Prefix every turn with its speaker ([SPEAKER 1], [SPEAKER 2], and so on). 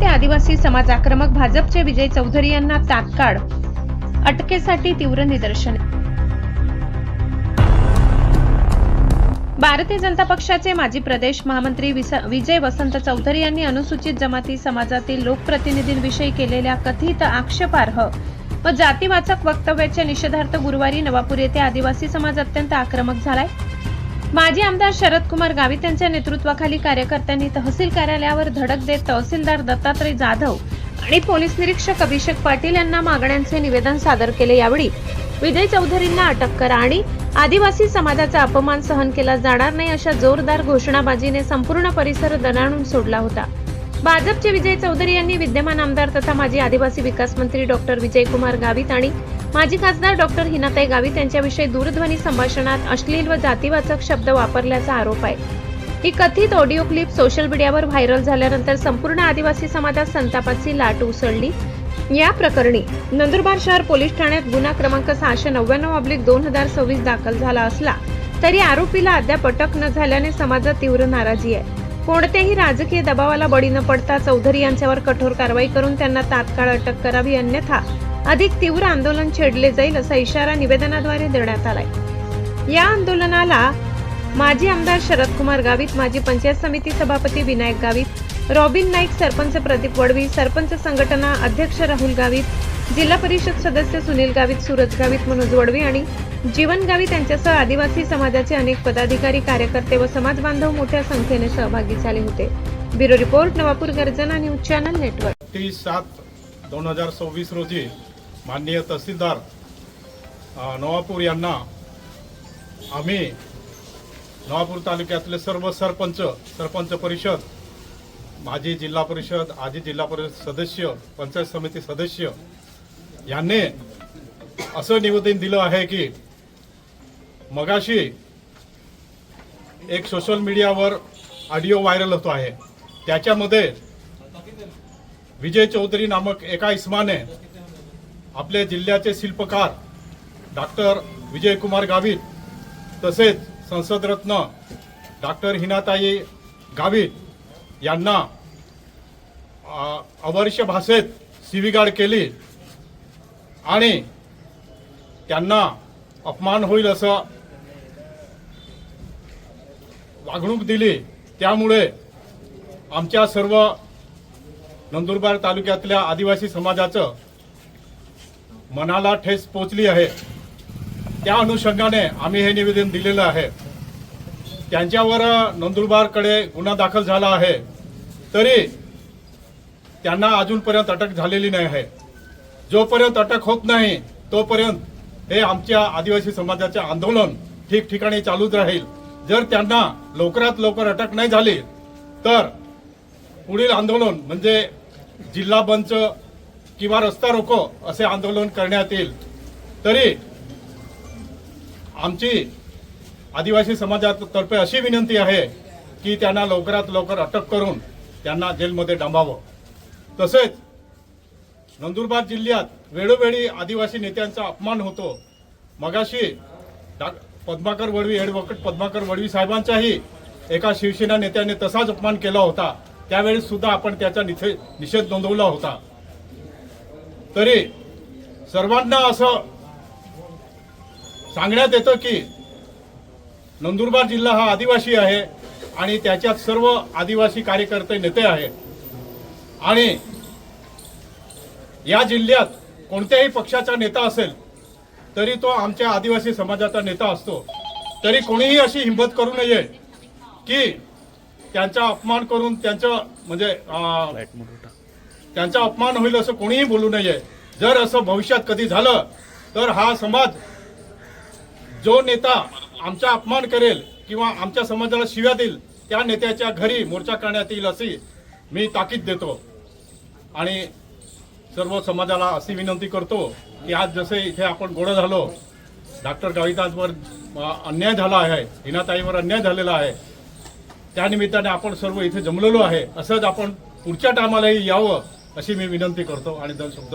[SPEAKER 1] आदिवासी समाज आक्रमक भाजपचे विजय चौधरी यांना तात्काळ अटकेसाठी तीव्र निदर्शने। भारतीय जनता पक्षाचे माजी प्रदेश महामंत्री विजय वसंत चौधरी यांनी अनुसूचित जमाती समाजातील लोकप्रतिनिधींविषयी केलेल्या कथित आक्षेपार्ह व जातीवाचक वक्तव्याच्या निषेधार्थ गुरुवारी नवापूर येथे आदिवासी समाज अत्यंत आक्रमक झालाय। माजी आमदार शरद कुमार गावित यांच्या नेतृत्वाखाली कार्यकर्त्यांनी तहसील कार्यालयावर धडक देत तहसीलदार दत्तात्रय जाधव आणि पोलीस निरीक्षक अभिषेक पाटील यांना मागण्यांचे निवेदन सादर केले। यावेळी विजय चौधरींना अटक करा आणि आदिवासी समाजाचा अपमान सहन केला जाणार नाही अशा जोरदार घोषणाबाजीने संपूर्ण परिसर दणाणून सोडला होता। भाजपचे विजय चौधरी यांनी विद्यमान आमदार तथा माजी आदिवासी विकास मंत्री डॉक्टर विजयकुमार गावित आणि माजी खासदार डॉक्टर हिनाताई गावित यांच्याविषयी दूरध्वनी संभाषणात अश्लील व जातीवाचक शब्द वापरल्याचा आरोप आहे। ही कथित ऑडिओ क्लिप सोशल मीडियावर व्हायरल झाल्यानंतर संपूर्ण आदिवासी समाजात संतापाची लाट उसळली। या प्रकरणी नंदुरबार शहर पोलीस ठाण्यात गुन्हा क्रमांक 699/2026 दाखल झाला असला तरी आरोपीला अद्याप अटक न झाल्याने समाजात तीव्र नाराजी आहे। कोणत्याही राजकीय दबावाला बळी न पडता चौधरी यांच्यावर कठोर कारवाई करून त्यांना तात्काळ अटक करावी, अन्यथा अधिक तीव्र आंदोलन छेडले जाईल असा इशारा निवेदनाद्वारे देण्यात आलाय। या आंदोलनाला माजी आमदार शरद कुमार गावित, माजी पंचायत समिती सभापती विनायक गावित, रॉबिन नाईक, सरपंच प्रदीप वडवी, सरपंच संघटना अध्यक्ष राहुल गावित, जिल्हा परिषद सदस्य सुनील गावित, सूरज गावित, मनोज वडवी आणि जीवन गावित यांच्यासह आदिवासी समाजाचे अनेक पदाधिकारी, कार्यकर्ते व समाज बांधव मोठ्या संख्येने सहभागी झाले होते। ब्युरो रिपोर्ट, नवापूर गर्जना न्यूज चॅनल नेटवर्क।
[SPEAKER 2] 30/7/2026 रोजी माननीय तहसीलदार नवापूर यांना आम्ही नवापूर तालुक्यातले सर्व सरपंच परिषद, माजी जिल्हा परिषद, आजी जिल्हा परिषद सदस्य, पंचायत समिती सदस्य यांनी असं निवेदन दिलं आहे की मगाशी एक सोशल मीडियावर ऑडिओ व्हायरल होतो आहे, त्याच्यामध्ये विजय चौधरी नामक एका इसमाने आपल्या जिल्ह्याचे शिल्पकार डॉक्टर विजयकुमार गावित तसेच संसदरत्न डॉक्टर हिनाताई गावित यांना अवर्ष्य भाषेत शिवीगाळ केली आणि त्यांना अपमान होईल असं वागणूक दिली। त्यामुळे आमच्या सर्व नंदुरबार तालुक्यातल्या आदिवासी समाजाचं मनाला ठेच पोचली आहे। त्या अनुषंगाने आम्ही हे निवेदन दिलेलं आहे। त्यांच्यावर नंदुरबारकडे गुन्हा दाखल झाला आहे, तरी त्यांना अजूनपर्यंत अटक झालेली नाही आहे। जोपर्यंत अटक होत नाही तोपर्यंत हे आमच्या आदिवासी समाजाचे आंदोलन ठिकठिकाणी चालूच राहील। जर त्यांना लवकरात लवकर अटक नाही झाली तर पुढील आंदोलन म्हणजे जिल्हा बंद किंवा रस्ता रोको असे आंदोलन करण्यात येईल। तरी आमची आदिवासी समाजातर्फे अशी विनंती आहे की त्यांना लवकरात लवकर अटक करून त्यांना जेलमध्ये डांबावं। तसेच नंदुरबार जिल्ह्यात वेळोवेळी आदिवासी नेत्यांचा अपमान होतो। मगाशी पद्माकर वडवी, ॲडव्होकेट पद्माकर वडवी साहेबांचाही एका शिवसेना नेत्याने तसाच अपमान केला होता, त्यावेळी सुद्धा आपण त्याचा निषेध नोंदवला होता। तरी सर्वांना असं सांगण्यात येतं की नंदुरबार जिल्हा हा आदिवासी आहे आणि त्याच्यात सर्व आदिवासी कार्यकर्ते नेते आहेत आणि या जिल्ह्यात कोणत्याही पक्षाचा नेता असेल तरी तो आमच्या आदिवासी समाजाचा नेता असतो। तरी कोणीही अशी हिंमत करू नये की त्यांचा अपमान करून त्यांचा अपमान होईल असं कोणीही बोलू नये। जर असं भविष्यात कधी झालं तर हा समाज जो नेता आमचा अपमान करेल किंवा आमच्या समाजाला शिव्या देईल त्या नेत्याच्या घरी मोर्चा करण्यात येईल अशी मी ताकीद देतो। आणि सर्व समाजाला अशी विनंती करतो की आज जसे इथे आपण गोळा झालो, डॉक्टर गावितांवर अन्याय झाला आहे, हिनाताईवर अन्याय झालेला आहे, त्यानिमित्ताने आपण सर्व इथे जमलेलो आहे। असंच आपण पुढच्या टायमालाही यावं अशी मी विनंती करतो आणि दोन शब्द